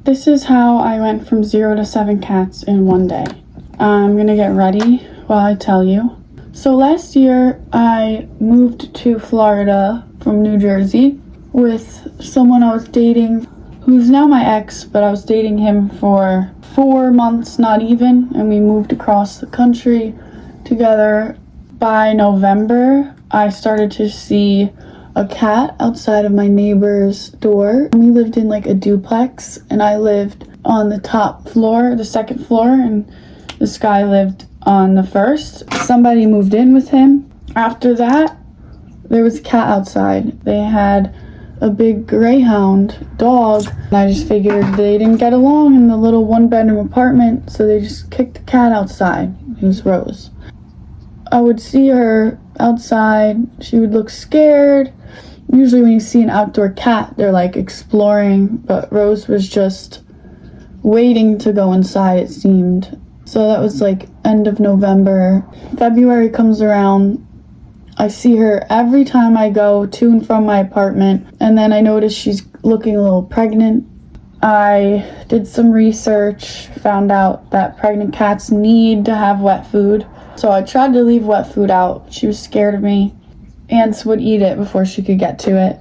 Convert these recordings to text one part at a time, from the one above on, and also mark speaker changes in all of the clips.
Speaker 1: This is how I went from 0 to 7 cats in one day. I'm gonna get ready while I tell you. So last year I moved to Florida from New Jersey with someone I was dating, who's now my ex, but I was dating him for 4 months, not even, and we moved across the country together. By November, I started to see a cat outside of my neighbor's door. We lived in like a duplex, and I lived on the top floor, the second floor, and this guy lived on the first. Somebody moved in with him. After that, there was a cat outside. They had a big greyhound dog, and I just figured they didn't get along in the little one-bedroom apartment, so they just kicked the cat outside. It was Rose. I would see her outside. She would look scared. Usually when you see an outdoor cat, they're like exploring, but Rose was just waiting to go inside, it seemed. So that was like end of November. February comes around. I see her every time I go to and from my apartment, and then I notice she's looking a little pregnant. I did some research, found out that pregnant cats need to have wet food. So I tried to leave wet food out. She was scared of me. Ants would eat it before she could get to it.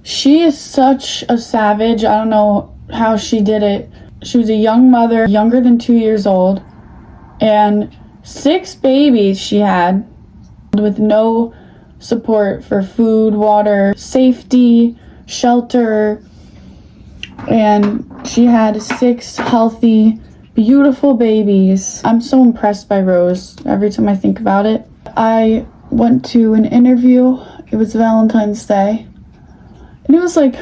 Speaker 1: She is such a savage. I don't know how she did it. She was a young mother, younger than 2 years old, and 6 babies she had with no support for food, water, safety, shelter, and she had 6 healthy, beautiful babies. I'm so impressed by Rose every time I think about it. I went to an interview. It was Valentine's Day, and it was like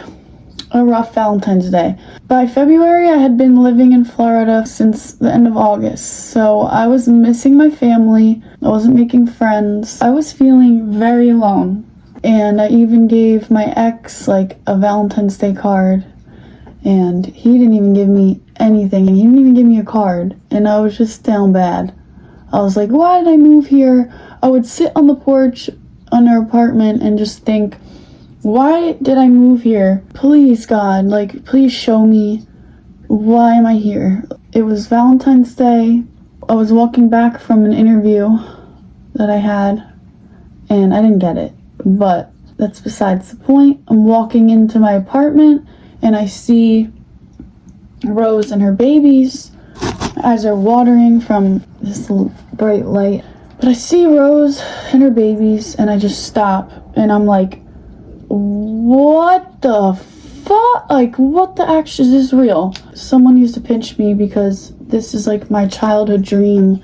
Speaker 1: a rough Valentine's Day. By February, I had been living in Florida since the end of August, so I was missing my family. I wasn't making friends. I was feeling very alone, and I even gave my ex like a Valentine's Day card, and he didn't even give me anything, and he didn't even give me a card, and I was just down bad. I was like, why did I move here? I would sit on the porch on our apartment and just think, why did I move here? Please, God, like, please show me, why am I here? It was Valentine's Day. I was walking back from an interview that I had, and I didn't get it, but that's besides the point. I'm walking into my apartment, and I see Rose and her babies. Eyes are watering from this bright light. But I see Rose and her babies, and I just stop, and I'm like, what the fuck? Like, what the action? Is this real? Someone used to pinch me because this is like my childhood dream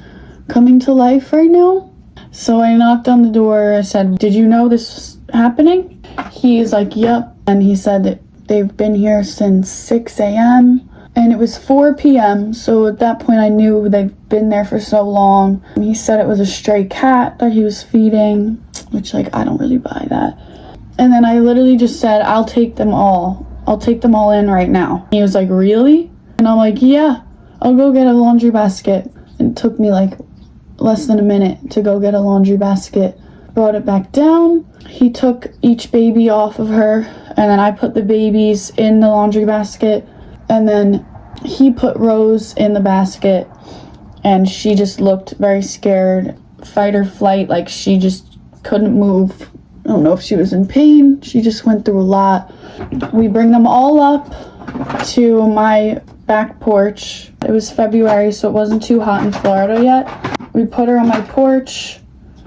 Speaker 1: coming to life right now. So I knocked on the door. I said, did you know this was happening? He's like, yep. And he said that they've been here since 6 a.m. and it was 4 p.m. So at that point I knew they've been there for so long. He said it was a stray cat that he was feeding, which, like, I don't really buy that. And then I literally just said, I'll take them all. I'll take them all in right now. He was like, really? And I'm like, yeah, I'll go get a laundry basket. It took me like less than a minute to go get a laundry basket. Brought it back down. He took each baby off of her, and then I put the babies in the laundry basket, and then he put Rose in the basket, and she just looked very scared, fight or flight, like she just couldn't move. I don't know if she was in pain. She just went through a lot. We bring them all up to my back porch. It was February, so it wasn't too hot in Florida yet. We put her on my porch,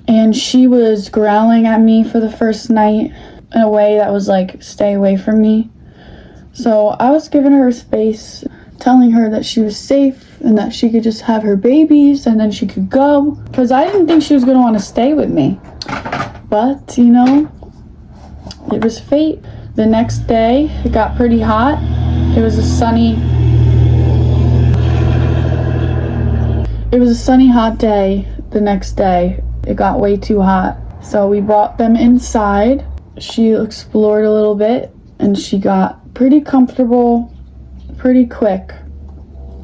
Speaker 1: and she was growling at me for the first night in a way that was like, stay away from me. So I was giving her space, telling her that she was safe and that she could just have her babies and then she could go, because I didn't think she was going to want to stay with me. But, you know, it was fate. The next day, it got pretty hot. It was a sunny, hot day. The next day, it got way too hot. So we brought them inside. She explored a little bit, and she got pretty comfortable pretty quick.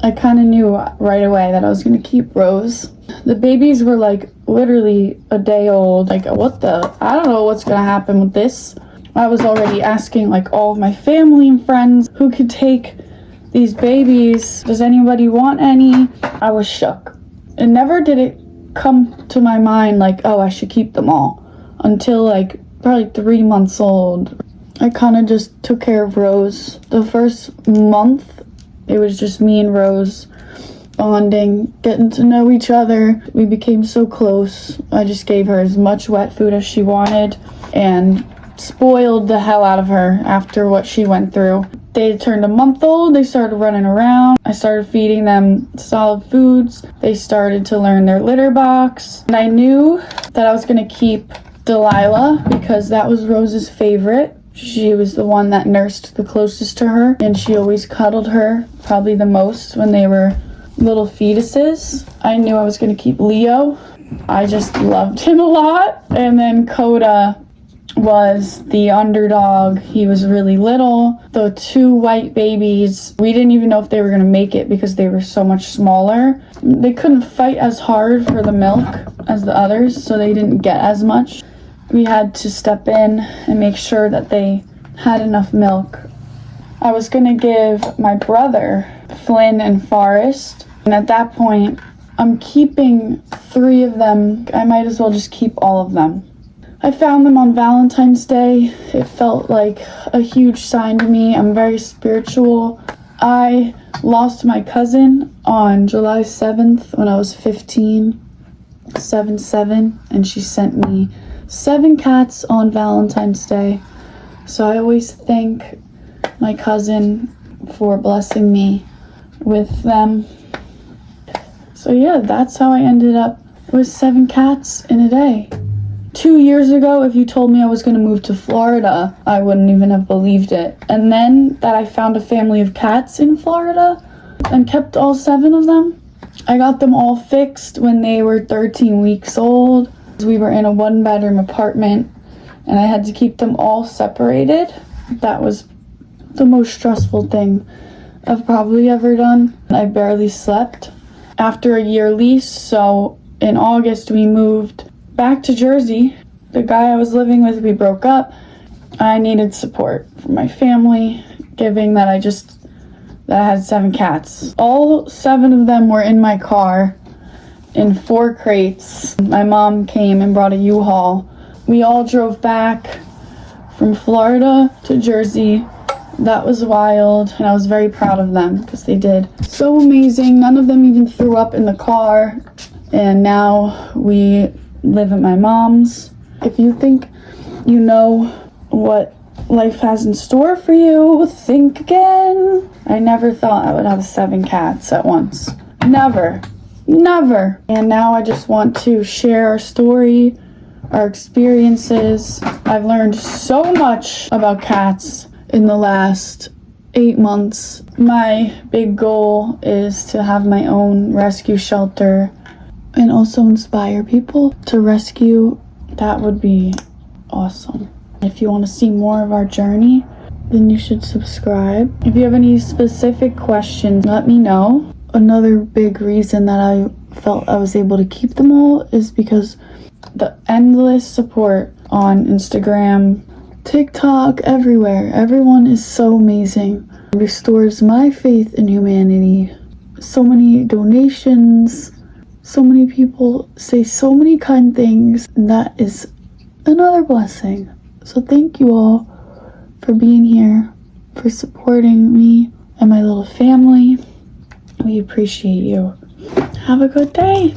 Speaker 1: I kind of knew right away that I was going to keep Rose. The babies were like literally a day old. Like, I don't know what's going to happen with this. I was already asking like all of my family and friends who could take these babies. Does anybody want any? I was shook. And never did it come to my mind like, oh, I should keep them all, until like probably 3 months old. I kind of just took care of Rose. The first month, it was just me and Rose bonding, getting to know each other. We became so close. I just gave her as much wet food as she wanted and spoiled the hell out of her after what she went through. They turned a month old, they started running around. I started feeding them solid foods. They started to learn their litter box. And I knew that I was gonna keep Delilah because that was Rose's favorite. She was the one that nursed the closest to her, and she always cuddled her probably the most when they were little fetuses. I knew I was gonna keep Leo. I just loved him a lot. And then Coda was the underdog. He was really little. The 2 white babies, we didn't even know if they were gonna make it because they were so much smaller. They couldn't fight as hard for the milk as the others, so they didn't get as much. We had to step in and make sure that they had enough milk. I was gonna give my brother Flynn and Forrest, and at that point I'm keeping 3 of them. I might as well just keep all of them. I found them on Valentine's Day. It felt like a huge sign to me. I'm very spiritual. I lost my cousin on July 7th when I was 15, 7-7, and she sent me 7 cats on Valentine's Day. So I always thank my cousin for blessing me with them. So yeah, that's how I ended up with 7 cats in a day. 2 years ago, if you told me I was going to move to Florida, I wouldn't even have believed it. And then that I found a family of cats in Florida and kept all 7 of them. I got them all fixed when they were 13 weeks old. We were in a 1-bedroom apartment and I had to keep them all separated. That was the most stressful thing I've probably ever done. I barely slept. After a year lease, so in August we moved back to Jersey. The guy I was living with, we broke up. I needed support from my family, given that I had 7 cats. All 7 of them were in my car in 4 crates. My mom came and brought a U-Haul. We all drove back from Florida to Jersey. That was wild, and I was very proud of them because they did so amazing. None of them even threw up in the car, and now we live at my mom's. If you think you know what life has in store for you, think again. I never thought I would have 7 cats at once. Never. And now I just want to share our story, our experiences. I've learned so much about cats in the last 8 months. My big goal is to have my own rescue shelter and also inspire people to rescue. That would be awesome. If you want to see more of our journey, then you should subscribe. If you have any specific questions, let me know. Another big reason that I felt I was able to keep them all is because the endless support on Instagram, TikTok, everywhere. Everyone is so amazing. It restores my faith in humanity. So many donations. So many people say so many kind things, and that is another blessing. So thank you all for being here, for supporting me and my little family. We appreciate you. Have a good day.